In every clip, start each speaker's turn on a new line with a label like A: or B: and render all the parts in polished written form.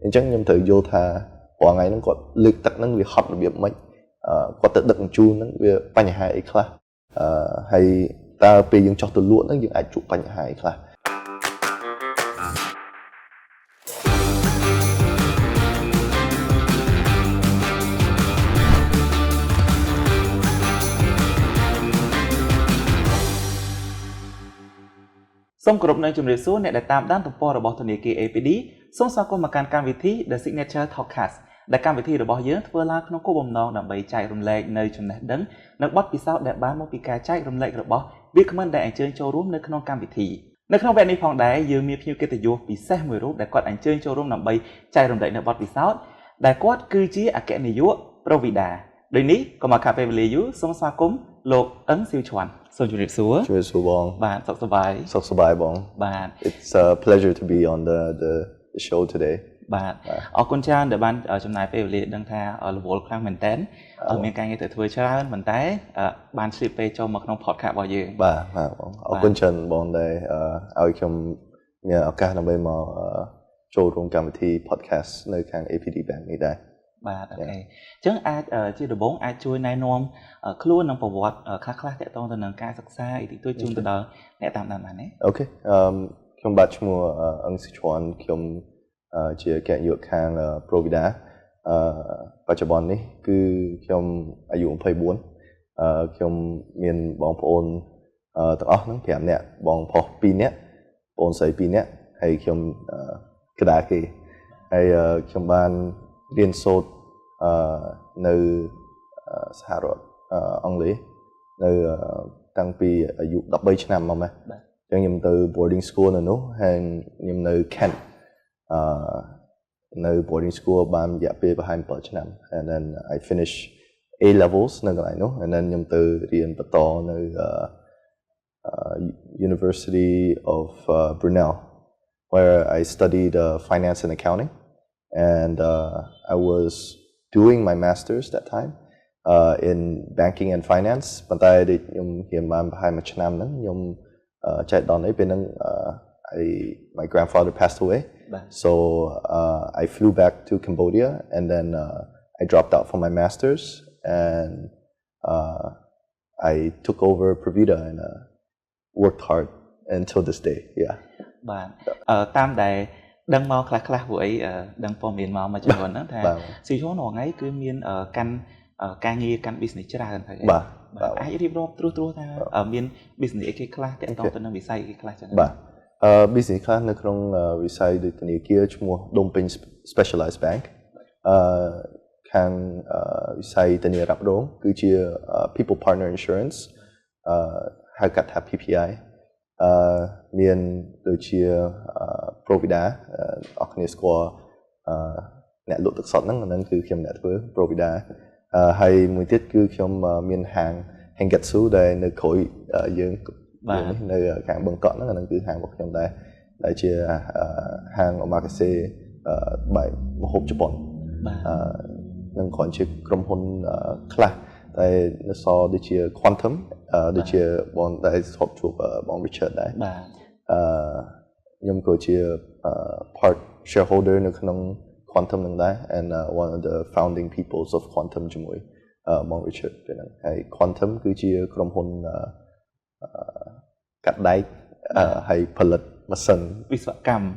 A: អញ្ចឹងខ្ញុំត្រូវយល់ថារាល់ថ្ងៃហ្នឹងគាត់លើកទឹកហ្នឹងវាហត់របៀបម៉េចគាត់ទៅដឹកជញ្ជូនហ្នឹងវាបញ្ហាអីខ្លះហើយតើពេលយើងចោះទៅលក់ហ្នឹងយើងអាចជួបបញ្ហាអីខ្លះ
B: សូមគោរពនឹងជំរាបសួរអ្នកដែលតាមដានទំព័ររបស់ធនាគារ APD សូមស្វាគមន៍មកកាន់កម្មវិធី The Signature Talkcast ដែលកម្មវិធីរបស់យើងធ្វើឡើងក្នុងគោលបំណងដើម្បីចែករំលែកនៅចំណេះដឹងនិងបទពិសោធន៍ដែលបានមកពីការចែករំលែករបស់វាគ្មិនដែលអញ្ជើញចូលរួមនៅក្នុងកម្មវិធីនៅក្នុងវគ្គនេះផងដែរយើងមានភ្ញៀវកិត្តិយសពិសេសមួយរូបដែលគាត់អញ្ជើញចូលរួមដើម្បីចែករំលែកនៅបទពិសោធន៍ដែលគាត់គឺជាអគ្គនាយក Provida ដូចនេះក៏មកខាពេលវេលាយូរសូមស្វាគមន៍លោកអឹងស៊ីវឈួនសូមជម្រាបសួរ
A: បង
B: បាទសុខសប្បាយ
A: បង
B: បាទ
A: It's a pleasure to be on the show today
B: បាទអរគុណច្រើនដែលបានចំណាយពេលវេលាដឹងថារវល់ខ្លាំងមែនតើមានការងារទៅធ្វើច្រើនប៉ុន្តែបានឆ្លៀតពេលចូលមកក្នុង podcast របស់យើង
A: បាទបងអរគុណច្រើនបងដែលឲ្យខ្ញុំមានឱកាសដើម្បីមកចូលរួមកម្មវិធី podcast នៅខាង APD Bank នេះដែរ
B: បាទអូខេអញ្ចឹងអាចជាដំបូងអាចជួយណែនាំខ្លួននិងប្រវត្តិខ្លះៗទាក់ទងទៅនឹងការសិក្សាអីតិចតួចជូនទៅដល់អ្នកតាមដានបានទេ
A: អូខេខ្ញុំបាទឈ្មោះអឹងស៊ីឈួនខ្ញុំជាអគ្គនាយកខាង Provida បច្ចុប្បន្ននេះគឺខ្ញុំអាយុ24ខ្ញុំមានបងប្អូនទាំងអស់ហ្នឹង5នាក់បងប្រុស2នាក់បងស្រី2នាក់ហើយខ្ញុំកដាគេហើយខ្ញុំបានរៀនសូត្រនៅសហរដ្ឋអង់គ្លេសនៅតាំងពីអាយុ13ឆ្នាំមកម៉េចអញ្ចឹងខ្ញុំទៅ boarding school នៅនោះហើយខ្ញុំនៅ Kent នៅ boarding school បានរយៈពេលប្រហែល7ឆ្នាំ and then I finish A levels នៅកន្លែងនោះ and then ខ្ញុំទៅរៀនបន្តនៅ University of Brunel where I studied finance and accounting and I was doing my masters that time in banking and finance ប៉ុន្តែខ្ញុំរៀនបានប្រហែល1ឆ្នាំហ្នឹងខ្ញុំចែកដល់នេះពេលហ្នឹងmy grandfather passed away so I flew back to Cambodia and then I dropped out for my masters and I took over Provida and worked hard until this day yeah
B: បាទតាមដែលដឹងមកខ្លះៗព្រោះអីដឹងព័ត៌មានមកចំនួនហ្នឹងថាស៊ីឈួនរាល់ថ្ងៃគឺមានកាន់ការងារកាន់ business ច្រើនហើយ
A: បាទ
B: អាចរៀបរាប់ត្រួសថាមាន business អីគេខ្លះទាក់ទងទៅនឹងវិស័យអីគេខ្លះចឹង
A: បាទbusiness ខ្លះនៅក្នុងវិស័យដូចធនាគារឈ្មោះ Dom Peng Specialized Bank ខាងវិស័យធានារ៉ាប់រងគឺជា People Partner Insurance ហៅកាត់ថា PPI មានដូចជា Provida អរគ្នាស្គាល់អ្នកលក់ទឹកសុទ្ធហ្នឹងគឺខ្ញុំអ្នកធ្វើ Provida ហើយមួយទៀតគឺខ្ញុំមានហាង Hengetsu ដែលនៅក្រោយយើងនៅខាងបឹងកក់ហ្នឹងគឺហាងរបស់ខ្ញុំដែរដែលជាហាង Omakase បាយម្ហូបជប៉ុននឹងគ្រាន់ជាក្រុមហ៊ុនខ្លះតែនៅសល់ដូចជា Quantum ដូចជាបងដែលស្បជួបបង Richard ដែរខ្ញុំក៏ជា part shareholder នៅក្នុង Quantum នឹងដែរ and one of the founding peoples of Quantum ជាមួយបង Richard ពេលហ្នឹងហើយ Quantum គឺជាក្រុមហ៊ុនកាត់ដែកហើយផលិតម៉ាស៊ីន
B: វិស្វកម្ម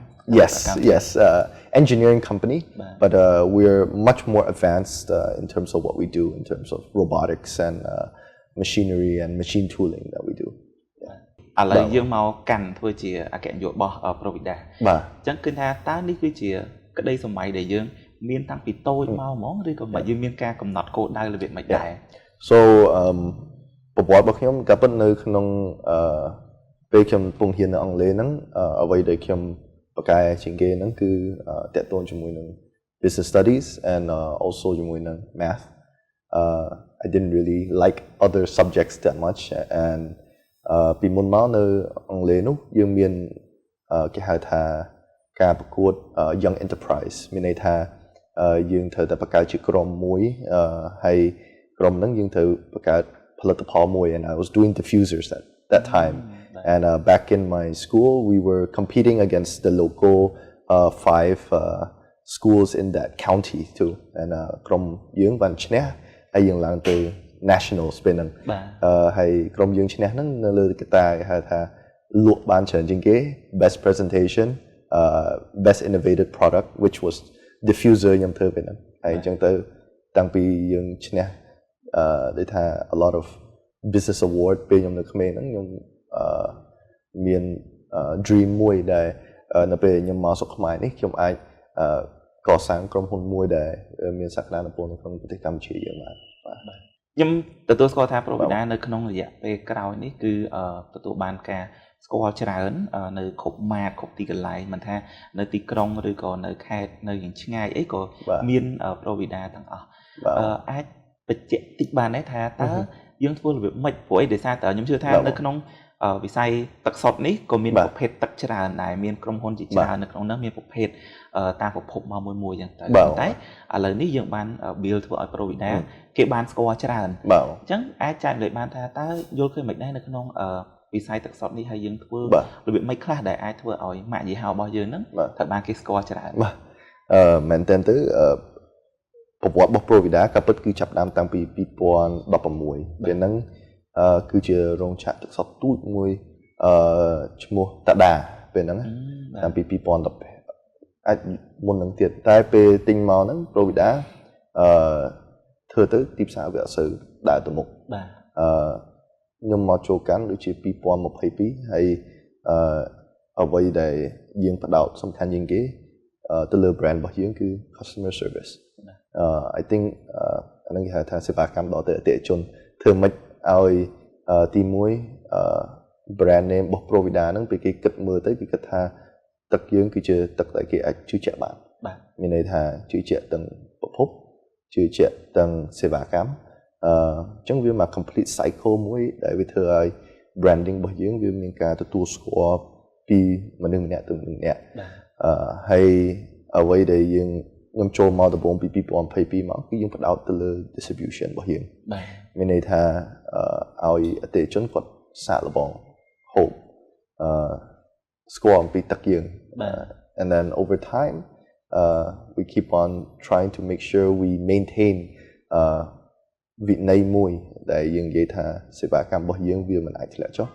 A: Yes engineering company but we're much more advanced in terms of what we do in terms of robotics and machinery and machine tooling that we do
B: ឥឡូវយើងមកកាន់ធ្វើជាអគ្គនាយករបស់ Provida
A: បាទ
B: អញ្ចឹងគឺថាតើនេះគឺជាក្តីសម័យដែលយើងមានតាំងពីតូចមកហ្មងឬក៏មិនយើងមានការកំណត់គោលដៅរបៀបមិនដែរ
A: So ប្រវត្តិរបស់ខ្ញុំក៏ពិតនៅក្នុងពេលខ្ញុំកំពុងរៀននៅអង់គ្លេសហ្នឹងអ្វីដែលខ្ញុំបកកែជាងគេហ្នឹងគឺតាក់ទងជាមួយនឹង business studies and also ជាមួយនឹង math I didn't really like other subjects that much and ពីមុនមកនៅអង់គ្លេសនោះយើងមានគេហៅថាការប្រកួត Young Enterprise មានន័យថាយើងត្រូវតែបង្កើតជាក្រុមមួយហើយក្រុមហ្នឹងយើងត្រូវបង្កើតផលិតផលមួយ and I was doing diffusers that time and back in my school we were competing against the local 5 schools in that county too and ក្រុមយើងបានឈ្នះហើយយើងឡើងទៅ nationals ពេលហ្នឹងហើយក្រុមយើងឈ្នះហ្នឹងនៅលើកត្តាគេហៅថាលក់បានច្រើនជាងគេ best presentation best innovative product which was diffuser ខ្ញុំធ្វើពេលហ្នឹងហើយអញ្ចឹងទៅតាំងពីយើងឈ្នះដូចថា a lot of business award ពេលខ្ញុំនៅក្មេងហ្នឹងខ្ញុំមាន dream មួយដែលនៅពេលខ្ញុំមកស្រុកខ្មែរនេះខ្ញុំអាចកសាងក្រុមហ៊ុនមួយដែលមានសក្តានុពលនៅក្នុងប្រទេសកម្ពុជាយើងបាន
B: ខ្ញុំទទួលស្គាល់ថា Provida នៅក្នុងរយៈពេលក្រោយនេះគឺទទួលបានការស្គាល់ច្រើននៅគ្រប់ម៉ាតគ្រប់ទីកន្លែងមិនថានៅទីក្រុងឬក៏នៅខេត្តនៅយ៉ាងឆ្ងាយអីក៏មាន Provida ទាំងអស់អាចបញ្ជាក់តិចបានទេថាតើយើងធ្វើរបៀបម៉េចព្រោះអីដោយសារតើខ្ញុំជឿថានៅក្នុងវិស័យទឹកសុទ្ធនេះក៏មានប្រភេទទឹកច្រើនដែរមានក្រុមហ៊ុនជាច្រើននៅក្នុងនោះមានប្រភេទតាមប្រភពមកមួយៗចឹងទៅតែឥឡូវនេះយើងបាន build ធ្វើឲ្យ Provida គេបានស្គាល់ច្រើនអញ្ចឹងអាចចែករំលែកបានថាតើយល់ឃើញមិនដែរនៅក្នុងវិស័យទឹកសុទ្ធនេះហើយយើងធ្វើរបៀបម៉េចខ្លះដែលអាចធ្វើឲ្យម៉ាកយីហោរបស់យើងហ្នឹងត្រូវបានគេស្គាល់ច្រើន
A: មែនតើទៅប្រវត្តិរបស់ Provida ក៏ពិតគឺចាប់ដើមតាំងពី2016ពេលហ្នឹងគឺជារោងចក្រទឹកសុទ្ធទូចមួយឈ្មោះតាដាពេលហ្នឹងតាំងពី2010អាចមុននឹងទៀតតែពេលទិញមកហ្នឹង Provida ធ្វើទៅទីផ្សារវាអត់សូវដើរទៅមុខខ្ញុំមកចូលកាន់ដូចជា2022ហើយអ្វីដែលយើងផ្ដោតសំខាន់ជាងគេទៅលើ brand របស់យើងគឺ customer service I think អានឹងគេហៅថាសេវាកម្មដល់ទៅអតិថិជនធ្វើម៉េចឲ្យទី1 brand name របស់ Provida ហ្នឹងពេលគេគិតមើលទៅគេគិតថាទឹកយើងគឺជាទឹកដែលគេអាចជឿជាក់បានមានន័យថាជឿជាក់ទាំងប្រភពជឿជាក់ទាំងសេវាកម្មអញ្ចឹងវាមក complete cycle មួយដែលវាធ្វើឲ្យ branding របស់យើងវាមានការទទួលស្គាល់ពីមនុស្សម្នាក់ទៅមនុស្សម្នាក់ហើយអ្វីដែលខ្ញុំចូលមកដំបូងពី2022មកគឺយើងផ្ដោតទៅលើ distribution របស់យើងមានន័យថាឲ្យអតិថិជនគាត់សាកល្បងហូបស្គាល់អំពីទឹកយើង and then over time we keep on trying to make sure we maintain វិន័យមួយដែលយើងនិយាយថាសេវាកម្មរបស់យើងវាមិនអាចធ្លាក់ចុះ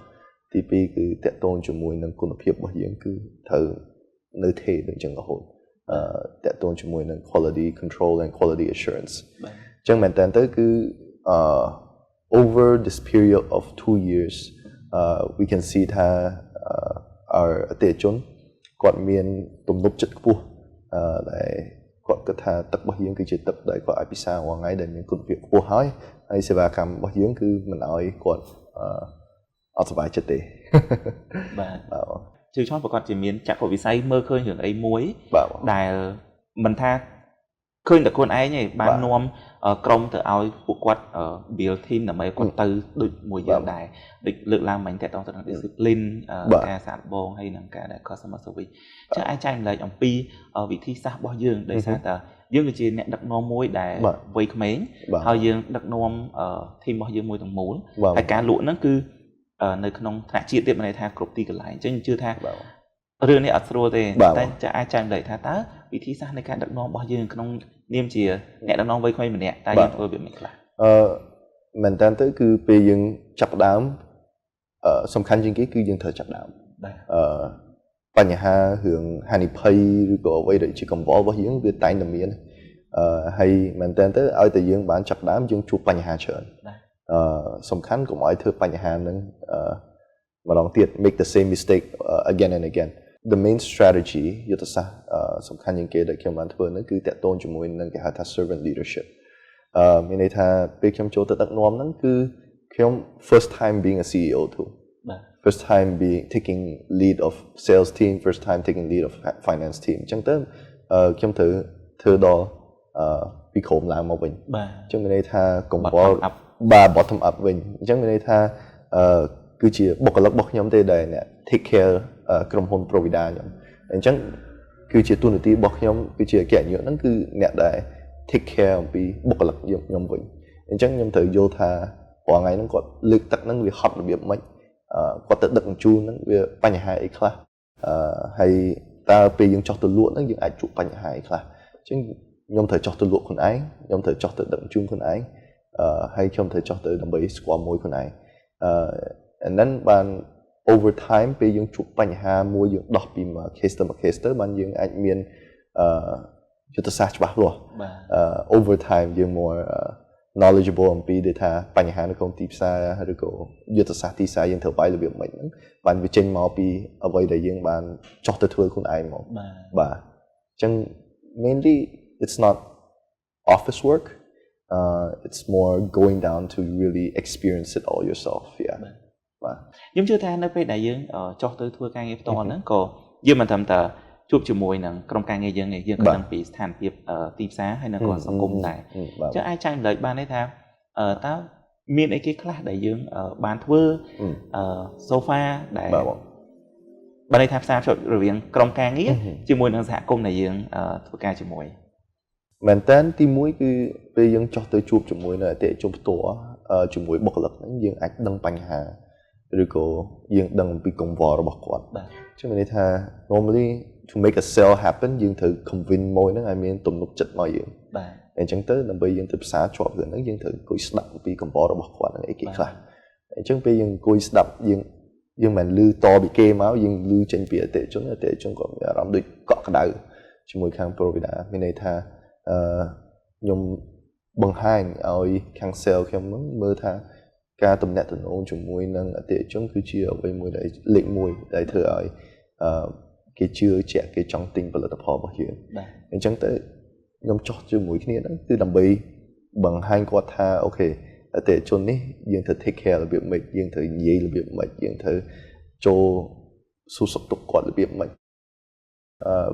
A: ទី2គឺតាក់ទងជាមួយនឹងគុណភាពរបស់យើងគឺត្រូវនៅថេរដូចចឹងរហូតតាក់ទងជាមួយនឹង quality control and quality assurance អញ្ចឹងមែនតើទៅគឺover this period of 2 years we can see ថា our អតិថិជនគាត់មានទំនុកចិត្តខ្ពស់ដែលគាត់គិតថាទឹករបស់យើងគឺជាទឹកដែលគាត់អាចពិសារាល់ថ្ងៃដែលមានគុណភាពខ្ពស់ហើយសេវាកម្មរបស់យើងគឺមិនឲ្យគាត់អត់សុបាយចិត្តទេ
B: បាទជឿឆ្លងប្រកាសជាមានចក្ខុវិស័យមើលឃើញរឿងអីមួយដែលមិនថាឃើញតែខ្លួនឯងទេបាននាំក្រុមទៅឲ្យពួកគាត់ build team ដើម្បីគាត់ទៅដូចមួយយើងដែរដូចលើកឡើងមិញតទៅនឹង discipline ការសាកល្បងហើយនឹងការដែល customer service ចឹងអាចចែកម្លែកអំពីវិធីសាស្ត្ររបស់យើងដោយសារតែយើងគឺជាអ្នកដឹកនាំមួយដែលវ័យក្មេងហើយយើងដឹកនាំ team របស់យើងមួយទាំងមូលហើយការលក់ហ្នឹងគឺនៅក្នុងថ្នាក់ជាតិទៀតមានន័យថាគ្រប់ទីកន្លែងអញ្ចឹងជឿថារឿងនេះអត់ស្រួលទេតែអាចចែកម្លែកថាតើវិធីសាស្ត្រនៃការដឹកនាំរបស់យើងក្នុងនាមជាអ្នកដឹកនាំវ័យក្មេងម្នាក់តើយើងធ្វើវាមិនខ្លះ
A: មែនតើទៅគឺពេលយើងចាប់ផ្ដើមសំខាន់ជាងគេគឺយើងត្រូវចាប់ដើមបញ្ហារឿងហានិភ័យឬក៏អ្វីដែលជាកង្វល់របស់យើងវាតែងតែមានហើយមែនតើទៅឲ្យតែយើងបានចាប់ដើមយើងជួបបញ្ហាច្រើនសំខាន់កុំឲ្យធ្វើបញ្ហាហ្នឹងម្ដងទៀត make the same mistake again and again the main strategy យុទ្ធសាស្ត្រសំខាន់ជាងគេដែលខ្ញុំបានធ្វើហ្នឹងគឺតាក់ទងជាមួយនឹងគេហៅថា servant leadership មានន័យថាពេលខ្ញុំចូលទៅដឹកនាំហ្នឹងគឺខ្ញុំ first time being a CEO too first time taking lead of sales team first time taking lead of finance team អញ្ចឹងទៅខ្ញុំត្រូវធ្វើដល់ពីក្រុមឡើងមកវិញអញ្ចឹងមានន័យថាកង្វល់bottom up វិញអញ្ចឹងមានន័យថាគឺជាបុគ្គលិករបស់ខ្ញុំទេដែលអ្នក take care ក្រុមហ៊ុន Provida ខ្ញុំអញ្ចឹងគឺជាទូនាទីរបស់ខ្ញុំគឺជាអគ្គនាយកហ្នឹងគឺអ្នកដែល take care អំពីបុគ្គលិកខ្ញុំវិញអញ្ចឹងខ្ញុំត្រូវយល់ថារាល់ថ្ងៃហ្នឹងគាត់លើកទឹកហ្នឹងវាហត់របៀបម៉េចគាត់ទៅដឹកជញ្ជូនហ្នឹងវាបញ្ហាអីខ្លះហើយតើពេលយើងចោះទៅលក់ហ្នឹងយើងអាចជួបបញ្ហាអីខ្លះ ចឹងខ្ញុំត្រូវចោះទៅលក់ខ្លួនឯងខ្ញុំត្រូវចោះទៅដឹកជញ្ជូនខ្លួនឯងហើយខ្ញុំត្រូវចោះទៅដើម្បីស្គាល់មួយខ្លួនឯងand then បាន over time ពេលយើងជួបបញ្ហាមួយយើងដោះពី case ទៅ case ទៅបានយើងអាចមានយុទ្ធសាស្ត្រច្បាស់លាស់ over time យើង more knowledgeable អំពីថាបញ្ហានៅក្នុងទីផ្សារឬក៏យុទ្ធសាស្ត្រទីផ្សារយើងធ្វើបាយរបៀបម៉េចហ្នឹងបានវាចេញមកពីអ្វីដែលយើងបានចោះទៅធ្វើខ្លួនឯងមកបាទអញ្ចឹង mainly it's not office work it's more going down to really experience it all yourself yeah បាទ
B: ខ្ញុំជឿថានៅពេលដែលយើងចោះទៅធ្វើការងារផ្ទាល់ហ្នឹងក៏យើងមិនត្រឹមតែជួបជាមួយនឹងក្រុមការងារយើងក៏ដឹងពីស្ថានភាពទីផ្សារហើយនឹងក៏សង្គមដែរអញ្ចឹងអាចចែកម្លែកបានទេថាតើមានអីគេខ្លះដែលយើងបានធ្វើso far ដែលបានន័យថាផ្សារភ្ជាប់រវាងក្រុមការងារជាមួយនឹងសហគមន៍ដែលយើងធ្វើការជាមួយ
A: មែនតើទីមួយគឺពេលយើងចោះទៅជួបជាមួយនៅអតិថិជនផ្ទាល់ជាមួយបុគ្គលិកហ្នឹងយើងអាចដឹងបញ្ហាឬក៏យើងដឹងអំពីកង្វល់របស់គាត់បាទអញ្ចឹងមានន័យថា normally to make a sale happen យើងត្រូវ convince មួយហ្នឹងឲ្យមានទំនុកចិត្តមកយើងបាទអញ្ចឹងទៅដើម្បីយើងទៅផ្សារជាប់រឿងហ្នឹងយើងត្រូវអង្គុយស្ដាប់អំពីកង្វល់របស់គាត់ហ្នឹងអីគេខ្លះអញ្ចឹងពេលយើងអង្គុយស្ដាប់យើងមិនឮតពីគេមកយើងឮចេញពីអតិថិជនគាត់មានអារម្មណ៍ដូចកក់ក្ដៅជាមួយខាង provider មានន័យថាខ្ញុំបង្ហាញឲ្យខាង sale ខ្ញុំហ្នឹងមើលថាការទំនាក់ទំនងជាមួយនឹងអតិថិជនគឺជាអ្វីមួយដែលលេខ1ដែលធ្វើឲ្យគេជឿជាក់គេចង់ទិញផលិតផលរបស់យើងអញ្ចឹងទៅខ្ញុំចោះជាមួយគ្នាហ្នឹងគឺដើម្បីបង្ហាញគាត់ថាអូខេអតិថិជននេះយើងត្រូវ take care របៀបម៉េចយើងត្រូវនិយាយរបៀបម៉េចយើងត្រូវចូលសួរសុខទុក្ខគាត់របៀបម៉េច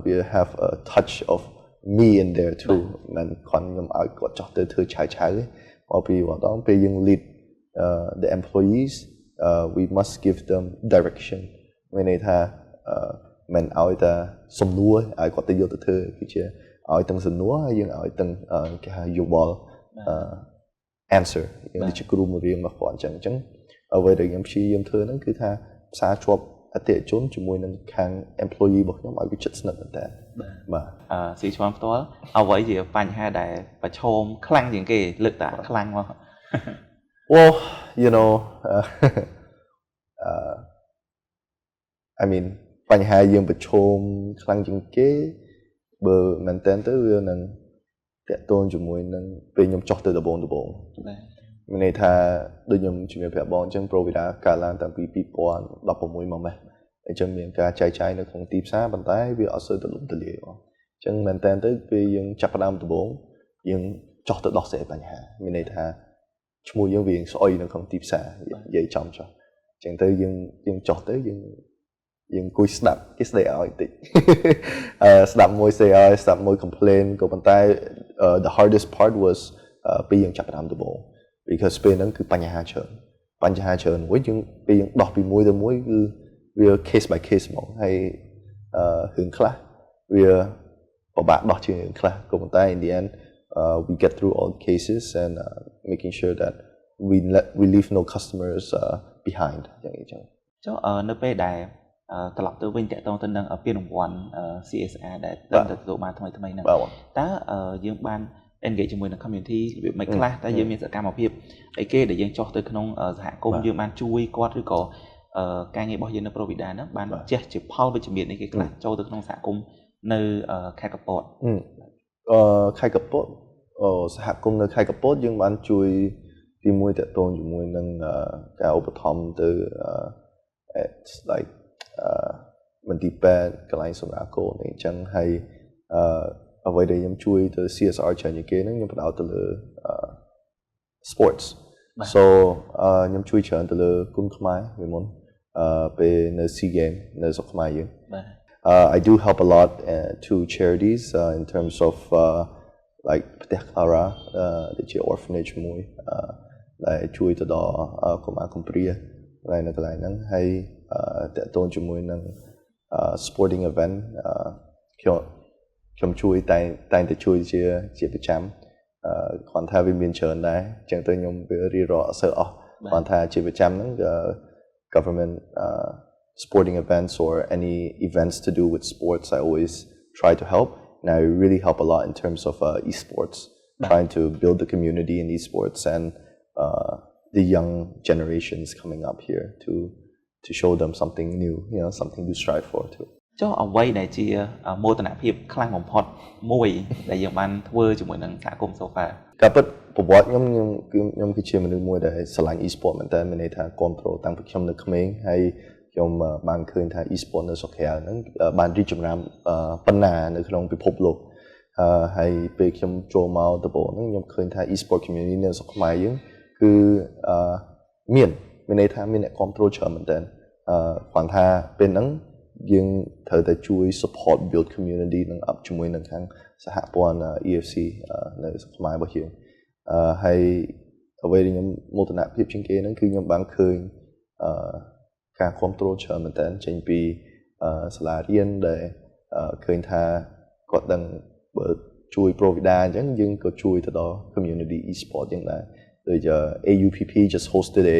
A: we have a touch of me in there too មិនខ្ញុំឲ្យគាត់ចោះទៅធ្វើឆៅមកពីម្ដងពេលយើង lead the employees we must give them direction មានន័យថាមិនឲ្យតែសំណួរឲ្យគាត់ទៅយកទៅធ្វើគឺជាឲ្យទាំងសំណួរហើយយើងឲ្យទាំងគេហៅយោបល់ answer យើងជាគ្រូមួយរៀងរបស់គាត់អញ្ចឹងអ្វីដែលខ្ញុំព្យាយាមធ្វើហ្នឹងគឺថាផ្សារជាប់អតិថិជនជាមួយនឹងខាង employee របស់ខ្ញុំឲ្យវាជិតស្និទ្ធមែនតើបាទ
B: ស៊ីឆ្លងផ្ទាល់អ្វីជាបញ្ហាដែលប្រឈមខ្លាំងជាងគេលើកតាខ្លាំងមក
A: well you know I mean បញ្ហាយើងប្រឈមខ្លាំងជាងគេបើមែនតើទៅវានឹងតាក់ទងជាមួយនឹងពេលខ្ញុំចោះទៅដំបូងមានន័យថាដូចខ្ញុំជំរាបប្រាប់បងអញ្ចឹង provider កើតឡើងតាំងពី2016មកម៉េះអញ្ចឹងមានការចែកចាយនៅក្នុងទីផ្សារប៉ុន្តែវាអត់សូវទូលំទូលាយអញ្ចឹងមែនតើទៅពេលយើងចាប់ផ្ដើមដំបូងយើងចោះទៅដោះស្រាយបញ្ហាមានន័យថាឈ្មោះយើងវាស្អុយនៅក្នុងទីផ្សារនិយាយចំចោះអញ្ចឹងទៅយើងចោះទៅយើងអង្គុយស្ដាប់គេស្ដីឲ្យបន្តិចស្ដាប់មួយស្ដីឲ្យស្ដាប់មួយ complain ក៏ប៉ុន្តែ the hardest part was ពេលយើងចាប់ផ្ដើមដំបូង because ពេលហ្នឹងគឺបញ្ហាច្រើនមួយយើងពេលយើងដោះពីមួយទៅមួយគឺវា case by case ហ្មងហើយរឿងខ្លះវាពិបាកដោះជាងរឿងខ្លះក៏ប៉ុន្តែ in the end we get through all the cases and making sure that we leave no customers behind យ៉ាងនេះចឹង
B: ចុះនៅពេលដែលត្រឡប់ទៅវិញតកតងទៅនឹងពានរង្វាន់ CSR ដែលទទួលបានថ្មីហ្នឹងតើយើងបាន engage ជាមួយនឹង community របៀបម៉េចខ្លះតើយើងមានសកម្មភាពអីគេដែលយើងចោះទៅក្នុងសហគមន៍យើងបានជួយគាត់ឬក៏ការងាររបស់យើងនៅ Provider ហ្នឹងបានចេះជាផលវិជ្ជមានអីគេខ្លះចូលទៅក្នុងសហគមន៍នៅខេត្តកពត
A: ខេត្តកពតសហគមន៍នៅខេត្តកពតយើងបានជួយទីមួយតកតងជាមួយនឹងការឧបត្ថម្ភទៅ like មន្ទីរពេទ្យកន្លែងសម្រាប់កូនអញ្ចឹងហើយអ្វីដែលខ្ញុំជួយទៅ CSR ច្រើនជាងគេហ្នឹងខ្ញុំផ្ដោតទៅលើ sports so ខ្ញុំជួយច្រើនទៅលើគុនខ្មែរពីមុនពេលនៅ SEA Games នៅស្រុកខ្មែរយើង I do help a lot to charities in terms of like ផ្ទះ Clara ដែលជា orphanage មួយដែលជួយទៅដល់កុមារកំព្រានៅកន្លែងហ្នឹងហើយតកតងជាមួយនឹង sporting event ខ្ញុំជួយតែទៅជួយជាប្រចាំគាត់ថាវាមានច្រើនដែរអញ្ចឹងទៅខ្ញុំវារៀបរាប់អត់សូវអស់គាត់ថាជាប្រចាំហ្នឹង government sporting events or any events to do with sports I always try to help and I really help a lot in terms of esports, trying to build the community in esports and the young generations coming up here to show them something new, something to strive for too.
B: ចុះអ្វីដែលជាមោទនភាពខ្លាំងបំផុតមួយដែលយើងបានធ្វើជាមួយនឹងសហគមន៍ Sofa
A: ការពិតប្រវត្តិខ្ញុំគឺជាមនុស្សមួយដែលស្រឡាញ់ e-sport មែនតើមានន័យថាគ្រប់គ្រងតាំងពីខ្ញុំនៅក្មេងហើយខ្ញុំបានឃើញថា e-sport នៅស្រុកក្រៅហ្នឹងបានរីកចម្រើនប៉ុណ្ណានៅក្នុងពិភពលោកហើយពេលខ្ញុំចូលមកដំបូងហ្នឹងខ្ញុំឃើញថា e-sport community នៅស្រុកខ្មែរយើងគឺមានន័យថាមានអ្នកគ្រប់គ្រងច្រើនមែនតើគាត់ថាពេលហ្នឹងយើងត្រូវតែជួយ support build community នឹង up ជាមួយនឹងខាងសហព័ន្ធ EFC នៅស្រុកខ្មែររបស់យើងហើយអ្វីដែលខ្ញុំមោទនភាពជាងគេហ្នឹងគឺខ្ញុំបានឃើញការគ្រប់គ្រងច្រើនមែនតើចេញពីសាលារៀនដែលឃើញថាគាត់ដឹងបើជួយ Provida អញ្ចឹងយើងក៏ជួយទៅដល់ community e-sport យ៉ាងដែរដូច AUPP just hosted a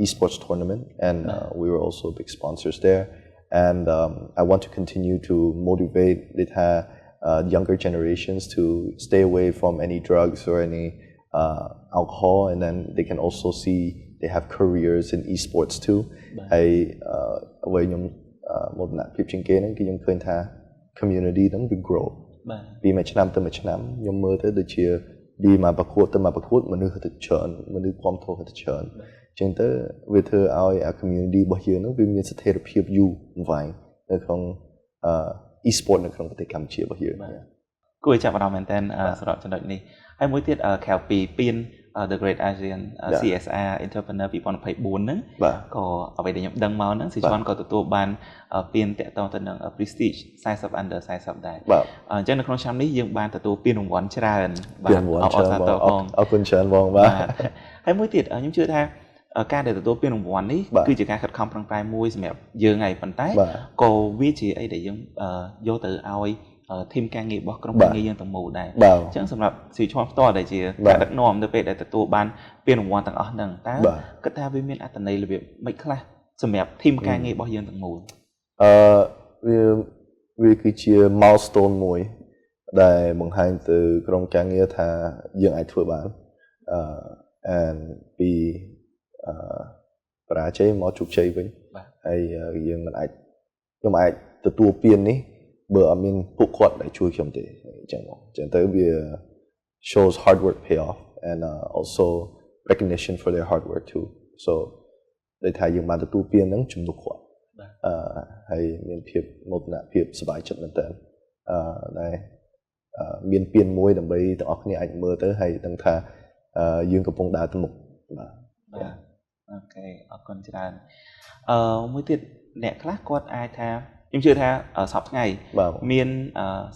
A: esports tournament and we were also big sponsors there and I want to continue to motivate younger generations to stay away from any drugs or any alcohol and then they can also see they have careers in esports too ហើយអ្វីខ្ញុំមោទនភាពជាងគេហ្នឹងគឺខ្ញុំឃើញថា community ហ្នឹងវា grow ពីមួយឆ្នាំទៅមួយឆ្នាំខ្ញុំមើលទៅដូចជាពីមកប្រកួតទៅមកប្រកួតមនុស្សទៅច្រើនមនុស្សគ្រប់គ្រងទៅច្រើនអញ្ចឹងទៅវាធ្វើឲ្យ community របស់យើងហ្នឹងវាមានស្ថិរភាពយូរអង្វែងនៅក្នុងe-sport នៅក្នុងប្រទេសកម្ពុជារបស់យើង
B: គួរចាប់អារម្មណ៍មែនតើសម្រាប់ចំណុចនេះហើយមួយទៀតក្រៅពីពាន The Great Asian CSR Entrepreneur 2024ហ្នឹងក៏អ្វីដែលខ្ញុំដឹងមកហ្នឹងស៊ីជွန်ក៏ទទួលបានពានតាក់ទងទៅនឹង Prestige 40 under 40ដែរអញ្ចឹងនៅក្នុងឆ្នាំនេះយើងបានទទួលពានរង្វាន់ច្រើន
A: បាទអរគុណច្រើនបងបាទ
B: ហើយមួយទៀតខ្ញុំជឿថាការដែលទទួលពានរង្វាន់នេះគឺជាការខិតខំប្រឹងប្រែងមួយសម្រាប់យើងហើយប៉ុន្តែក៏វាជាអីដែលយើងយកទៅឲ្យធីមការងាររបស់ក្រុមការងារយើងទាំងមូលដែរអញ្ចឹងសម្រាប់ស៊ីឈ្មោះផ្ទាល់ដែលជាការដឹកនាំនៅពេលដែលទទួលបានពានរង្វាន់ទាំងអស់ហ្នឹងតើគិតថាវាមានអត្ថន័យរបៀបម៉េចខ្លះសម្រាប់ធីមការងាររបស់យើងទាំងមូល
A: វាគឺជា milestone មួយដែលបង្ហាញទៅក្រុមការងារថាយើងអាចធ្វើបានand ពីបរាជ័យមកជោគជ័យវិញហើយយើងមិនអាចខ្ញុំអាចទទួលពាននេះបើអត់មានពួកគាត់ដែលជួយខ្ញុំទេអញ្ចឹងទៅវា shows hard work pay off and also recognition for their hard work too so ដែលថាយើងបានទទួលពានហ្នឹងជំនួសគាត់ហើយមានភាពមោទនភាពសប្បាយចិត្តមែនតើដែលមានពានមួយដើម្បីទាំងអស់គ្នាអាចមើលទៅហើយដឹងថាយើងកំពុងដើរទៅមុខ
B: បាទអូខេអរគុណច្រើនមួយទៀតអ្នកខ្លះគាត់អាចថាខ្ញុំជឿថាសប្តាហ៍ថ្ងៃមាន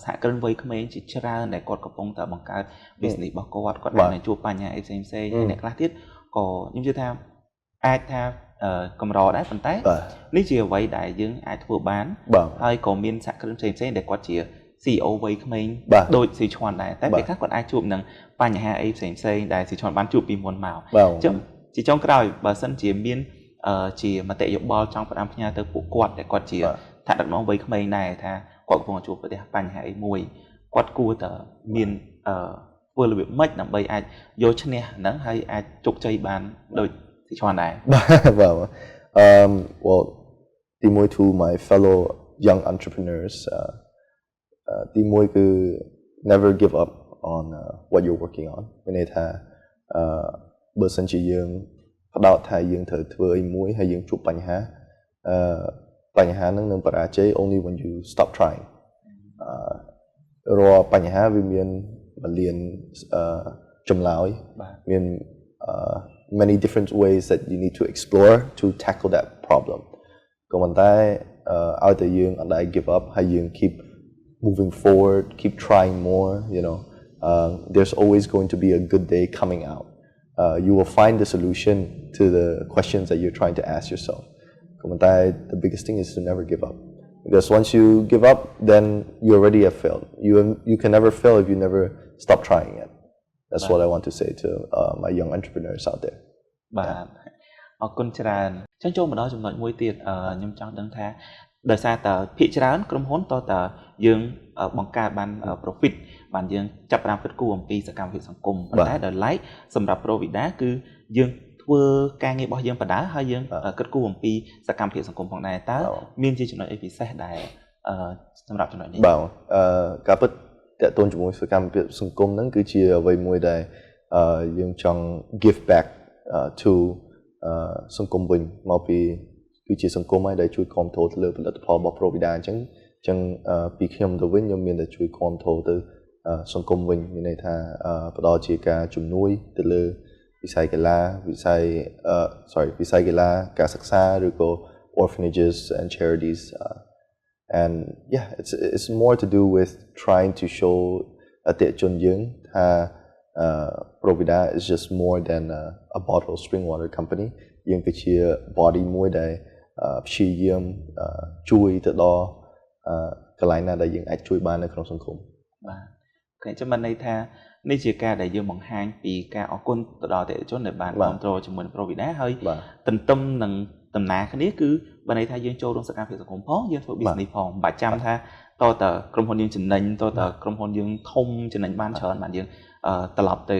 B: សហគ្រិនវ័យក្មេងជាច្រើនដែលគាត់កំពុងតែបង្កើត business របស់គាត់បានជួបបញ្ហាអីផ្សេងៗហើយអ្នកខ្លះទៀតក៏ខ្ញុំជឿថាអាចថាកម្រដែរប៉ុន្តែនេះជាអ្វីដែលយើងអាចធ្វើបានហើយក៏មានសហគ្រិនផ្សេងៗដែលគាត់ជា CEO វ័យក្មេងដូចស៊ីឈ្មោះដែរតែពេលខ្លះគាត់អាចជួបនឹងបញ្ហាអីផ្សេងៗដែលស៊ីឈ្មោះបានជួបពីមុនមកអញ្ចឹងជាចុងក្រោយបើសិនជាមានជាមតិយោបល់ចង់ផ្ដាំផ្ញើទៅពួកគាត់ដែលគាត់ជាថាដឹកនាំវ័យក្មេងដែរថាគាត់កំពុងជួបប្រទះបញ្ហាអីមួយគាត់គួរតែមានធ្វើរបៀបម៉េចដើម្បីអាចយកឈ្នះហ្នឹងហើយអាចជោគជ័យបានដូចស៊ីឈ្មោះដែរ
A: បាទ well ទីមួយ to my fellow young entrepreneurs ទីមួយគឺ never give up on what you're working on មានន័យថាបើសិនជាយើងផ្ដោតថាយើងត្រូវធ្វើអីមួយហើយយើងជួបបញ្ហាបញ្ហាហ្នឹងនឹងបរាជ័យ only when you stop trying រាល់បញ្ហាវាមានមលានចម្លើយមាន many different ways that you need to explore to tackle that problem ក៏ប៉ុន្តែឲ្យតែយើងអត់ដែល give up ហើយយើង keep moving forward keep trying more there's always going to be a good day coming out you will find the solution to the questions that you're trying to ask yourself the biggest thing is to never give up because once you give up then you already have failed you can never fail if you never stop trying it that's what I want to say to my young entrepreneurs out there
B: បាទអរគុណច្រើនចឹងចូលមកដល់ចំណុចមួយទៀតខ្ញុំចង់ដឹងថា ដោយសារតើភាគច្រើនក្រុមហ៊ុនតើតើយើងបង្កើតបាន profit បានយើងចាប់ផ្ដើមគិតគូរអំពីសកម្មភាពសង្គមប៉ុន្តែដល់ឡែកសម្រាប់ Provida គឺយើងធ្វើការងាររបស់យើងបដៅហើយយើងគិតគូរអំពីសកម្មភាពសង្គមផងដែរតើមានជាចំណុចអីពិសេសដែរសម្រាប់ចំណុចនេះ
A: បាទការពិតតើតូនជាមួយសកម្មភាពសង្គមហ្នឹងគឺជាអ្វីមួយដែលយើងចង់ give back to សង្គមវិញមកពីគឺជាសង្គមហើយដែលជួយគាំទ្រទៅលើផលិតផលរបស់ Provida អញ្ចឹងពីខ្ញុំទៅវិញខ្ញុំមានតែជួយគាំទ្រទៅសង្គមវិញមានន័យថាផ្ដល់ជាការជំនួយទៅលើវិស័យកីឡាវិស័យកីឡាការសិក្សាឬក៏ orphanages and charities and yeah it's more to do with trying to show អតិថិជនយើងថា Provida is just more than a bottle of spring water company យើងគឺជា body មួយដែលព្យាយាមជួយទៅដល់កន្លែងណាដែលយើងអាចជួយបាននៅក្នុងសង្គម
B: បាទខ្ញុំចាំបានន័យថានេះជាការដែលយើងបង្ហាញពីការអរគុណទៅដល់អតិថិជនដែលបានគ្រប់គ្រងជាមួយនឹង Provida ហើយទន្ទឹមនឹងដំណើរគ្នាគឺបានន័យថាយើងចូលរួមសកម្មភាពសង្គមផងយើងធ្វើ business ផងមិនបាច់ចាំថាតើក្រុមហ៊ុនយើងចំណេញតើក្រុមហ៊ុនយើងធំចំណេញបានច្រើនបានយើងត្រឡប់ទៅ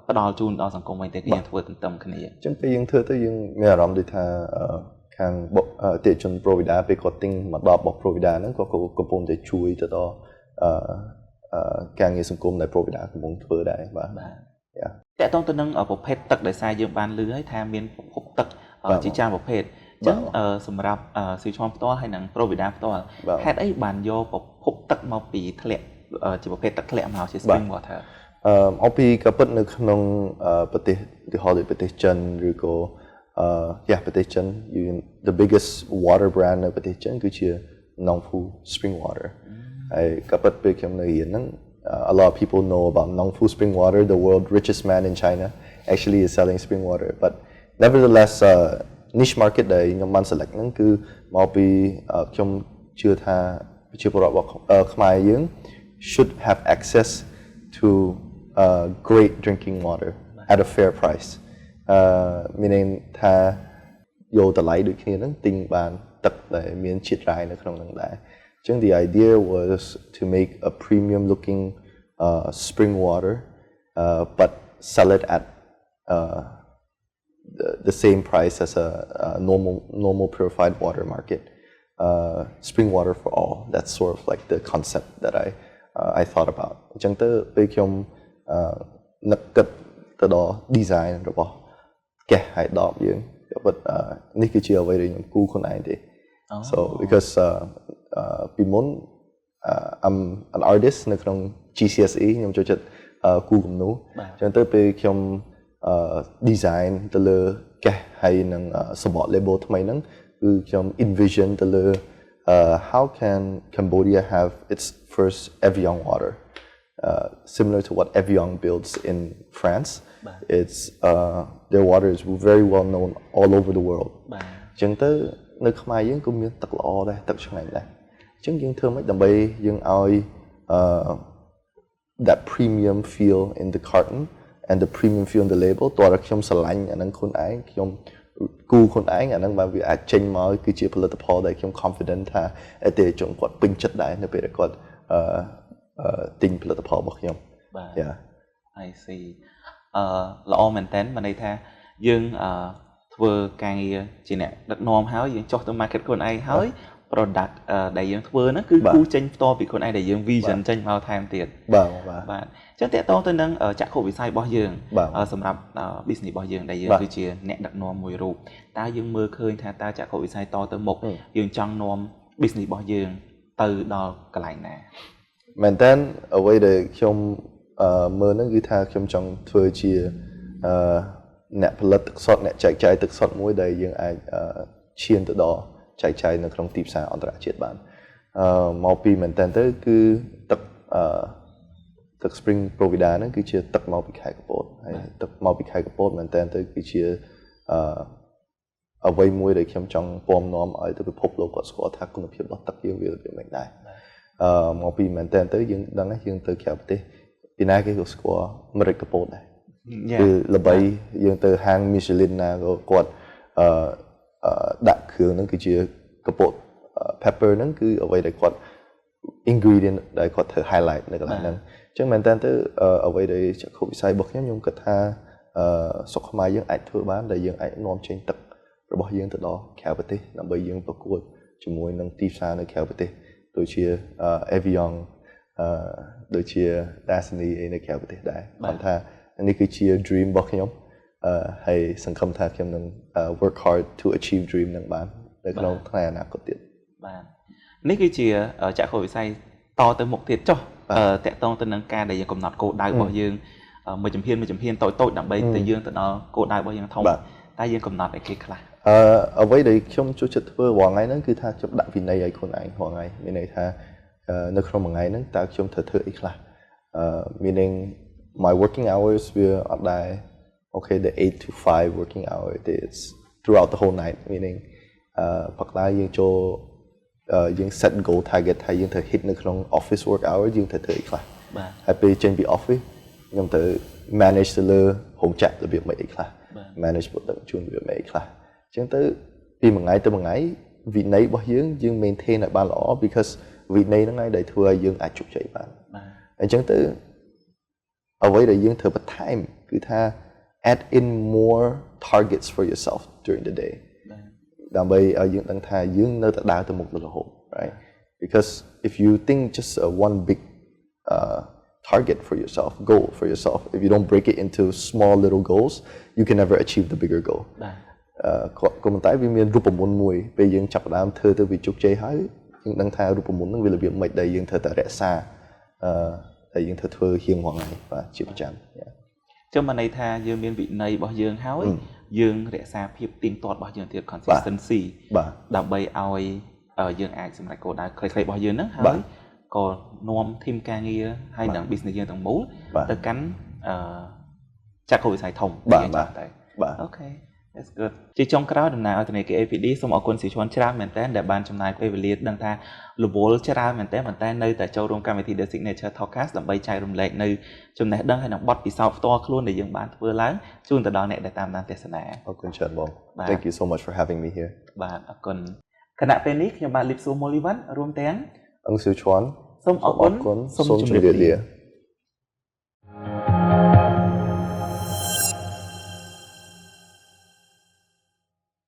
B: ផ្ដល់ជូនដល់សង្គមវិញតែយើងធ្វើទន្ទឹមគ្នា
A: អញ្ចឹងពេលយើងធ្វើទៅយើងមានអារម្មណ៍ដូចថាខាងអតិថិជន Provida ពេលគាត់ទិញមកដល់របស់ Provida ហ្នឹងក៏កំពុងតែជួយទៅដល់ការងារសង្គមដែល Provida កំពុងធ្វើដែរបាទ
B: តើតើទៅនឹងប្រភេទទឹកដែលសារយើងបានលឺហើយថាមានប្រភពទឹកជាច្រើនប្រភេទអញ្ចឹងសម្រាប់ស៊ីឈ្មោះផ្ទាល់ហើយនឹង Provida ផ្ទាល់ហេតុអីបានយកប្រភពទឹកមកពីធ្លាក់ជាប្រភេទទឹកធ្លាក់មកជា spring water
A: មកពីក៏ពិតនៅក្នុងប្រទេសឧទាហរណ៍ដូចប្រទេសចិនឬក៏ប្រទេសចិន the biggest water brand នៅប្រទេសចិនគឺជា Nongfu spring water ហើយក៏ពិតពេលខ្ញុំនៅរៀនហ្នឹងa lot of people know about Nongfu spring water the world richest man in China actually is selling spring water but nevertheless niche market ដែលខ្ញុំបាន select ហ្នឹងគឺមកពីខ្ញុំជឿថាប្រជាពលរដ្ឋរបស់ខ្មែរយើង should have access to great drinking water at a fair price meaning ថាយកតម្លៃដូចគ្នាហ្នឹងទិញបានទឹកដែលមានជាតិរ៉ែនៅក្នុងហ្នឹងដែរអញ្ចឹង the idea was to make a premium looking spring water but sell it at the same price as a normal purified water market spring water for all that's sort of like the concept that I thought about អញ្ចឹងទៅពេលខ្ញុំនឹកគិតទៅដល់ design របស់កេះហើយដបយើងbut នេះគឺជាអ្វីដែលខ្ញុំគូខ្លួនឯងទេ so because ពីមុន I'm an artist នៅក្នុង GCSE ខ្ញុំចូលចិត្តគូគំនូរអញ្ចឹងទៅពេលខ្ញុំdesign ទៅលើកេះហើយនឹងសបក label ថ្មីហ្នឹងគឺខ្ញុំ envision ទៅលើhow can Cambodia have its first Evian water similar to what Evian builds in France it's their water is very well known all over the world អញ្ចឹងទៅនៅខ្មែរយើងក៏មានទឹកល្អដែរទឹកឆ្ងាញ់ដែរអញ្ចឹងយើងធ្វើម៉េចដើម្បីយើងឲ្យ that premium feel in the carton and the premium feel in the label តើខ្ញុំស្រឡាញ់អានឹងខ្លួនឯងខ្ញុំគូខ្លួនឯងអានឹងបើវាអាចចេញមកគឺជាផលិតផលដែលខ្ញុំ confident ថាអតិថិជនគាត់ពេញចិត្តដែរនៅពេលដែលគាត់ទិញផលិតផលរបស់ខ្ញុំ
B: បាទ I see ល្អមែនតើមានន័យថាយើងធ្វើការងារជាអ្នកដឹកនាំហើយយើងចុះទៅ market ខ្លួនឯងហើយ product ដែលយើងធ្វើហ្នឹងគឺគូចេញផ្ទាល់ពីខ្លួនឯងដែលយើង vision ចេញមកថែមទៀត
A: បាទ
B: អញ្ចឹងតកតងទៅនឹងចក្ខុវិស័យរបស់យើងសម្រាប់ business របស់យើងដែលយើងគឺជាអ្នកដឹកនាំមួយរូបតើយើងមើលឃើញថាតើចក្ខុវិស័យតទៅមុខយើងចង់នាំ business របស់យើងទៅដល់កន្លែងណា
A: មែនតើអ្វីដែលខ្ញុំមើលហ្នឹងគឺថាខ្ញុំចង់ធ្វើជាអ្នកផលិតទឹកសុទ្ធអ្នកចែកចាយទឹកសុទ្ធមួយដែលយើងអាចឈានទៅដល់ចែកចាយនៅក្នុងទីផ្សារអន្តរជាតិបានមកពីមែនតើទៅគឺទឹក Spring Provida ហ្នឹងគឺជាទឹកមកពីខេត្តកំពតហើយទឹកមកពីខេត្តកំពតមែនតើទៅគឺជាអ្វីមួយដែលខ្ញុំចង់ពំនាំឲ្យទៅពិភពលោកគាត់ស្គាល់ថាគុណភាពរបស់ទឹកយើងវារបៀបម៉េចដែរមកពីមែនតើទៅយើងដឹងថាយើងទៅក្រៅប្រទេសពីណាគេក៏ស្គាល់អាមេរិកកំពតដែរគឺល្បីយើងទៅហាង Michelin ណាក៏គាត់ដាក់គ្រឿងហ្នឹងគឺជាកំពត pepper ហ្នឹងគឺអ្វីដែលគាត់ ingredient ដែលគាត់ធ្វើ highlight នៅកន្លែងហ្នឹងអញ្ចឹងមែនតើទៅអ្វីដែលចក្ខុវិស័យរបស់ខ្ញុំគិតថាសុខខ្មែរយើងអាចធ្វើបានដែលយើងអាចនាំចេញទឹករបស់យើងទៅដល់ក្រៅប្រទេសដើម្បីយើងប្រកួតជាមួយនឹងទីផ្សារនៅក្រៅប្រទេសដូចជា Evian ដូចជា Dasani នៅក្រៅប្រទេសដែរគាត់ថានេះគឺជា dream របស់ខ្ញុំហើយសង្ឃឹមថាខ្ញុំនឹង work hard to achieve dream នឹងបាននៅក្នុងថ្ងៃអនាគតទៀត
B: បាទនេះគឺជាចក្ខុវិស័យតទៅមុខទៀតចុះតកតងទៅនឹងការដែលយើងកំណត់គោលដៅរបស់យើងមួយជំហានតូចដើម្បីទៅយើងទៅដល់គោលដៅរបស់យើងធំតែយើងកំណត់អីគេខ្លះ
A: អ្វីដែលខ្ញុំចូលចិត្តធ្វើរាល់ថ្ងៃហ្នឹងគឺថាខ្ញុំដាក់វិន័យឲ្យខ្លួនឯងរាល់ថ្ងៃមានន័យថានៅក្នុងមួយថ្ងៃហ្នឹងតើខ្ញុំត្រូវធ្វើអីខ្លះmeaning my working hours វាអត់ដែរ okay the 8 to 5 working hour it's throughout the whole night meaning ផឹកឡើងយើងចូលយើង set goal target ថាយើងត្រូវ hit នៅក្នុង office work hour យើងត្រូវធ្វើអីខ្លះ
B: បាទ
A: ហើយពេលចេញពី office ខ្ញុំត្រូវ manage ទៅលើហុងចាក់របៀបមិនអីខ្លះ manage បុគ្គលិកជួនរបៀបមិនអីខ្លះអញ្ចឹងទៅពីមួយថ្ងៃទៅមួយថ្ងៃវិន័យរបស់យើង maintain ឲ្យបានល្អ because វិន័យហ្នឹងហើយដែលធ្វើឲ្យយើងអាចជោគជ័យបាន
B: បាទ
A: អញ្ចឹងទៅអ្វីដែលយើងត្រូវបន្ថែមគឺថា add in more targets for yourself during the day ដើម្បីឲ្យយើងដឹងថាយើងនៅតែដើរទៅមុខរហូត right because if you think just one big target for yourself goal for yourself if you don't break it into small little goals you can never achieve the bigger goal ក៏ប៉ុន្តែវាមានរូបមន្តមួយពេលយើងចាប់ផ្ដើមធ្វើទៅវាជោគជ័យហើយយើងដឹងថារូបមន្តហ្នឹងវារបៀបម៉េចដែលយើងត្រូវតែរក្សាដែលយើងធ្វើរៀងរាល់ថ្ងៃបាទជាប្រចាំ
B: ចាំមិនន័យថាយើងមានវិន័យរបស់យើងហើយយើងរក្សាភាពទៀងទាត់របស់យើងទៀត consistency ដើម្បីឲ្យយើងអាចសម្រេចគោលដៅខ្លីៗរបស់យើងហ្នឹងហើយក៏នាំធីមការងារហើយនឹង business យើងទាំងមូលទៅកាន់ចក្ខុវិស័យធំ
A: យើងចាំតែ
B: អូខេ That's good ជាចុងក្រោយដំណើរធនាគារ APD សូមអរគុណស៊ីឈួនច្រើនមែនតើដែលបានចំណាយពេលវេលាដឹងថារវល់ច្រើនមែនតើនៅតែចូលរួមកម្មវិធី The Signature Talkcast ដើម្បីចែករំលែកនៅចំណេះដឹងហើយនឹងបទពិសោធន៍ផ្ទាល់ខ្លួនដែលយើងបានធ្វើឡើងជូនទៅដល់អ្នកដែលតាមដានទស្សនា
A: អរគុណច្រើនបង Thank you so much for having me here
B: បាទអរគុណគណៈពេលនេះខ្ញុំបាទលីបស៊ូម៉ូលីវ៉ាន់រួមទាំង
A: អង្គស៊ូឈួន
B: សូមអរគុណ
A: សូមជម្រាបលា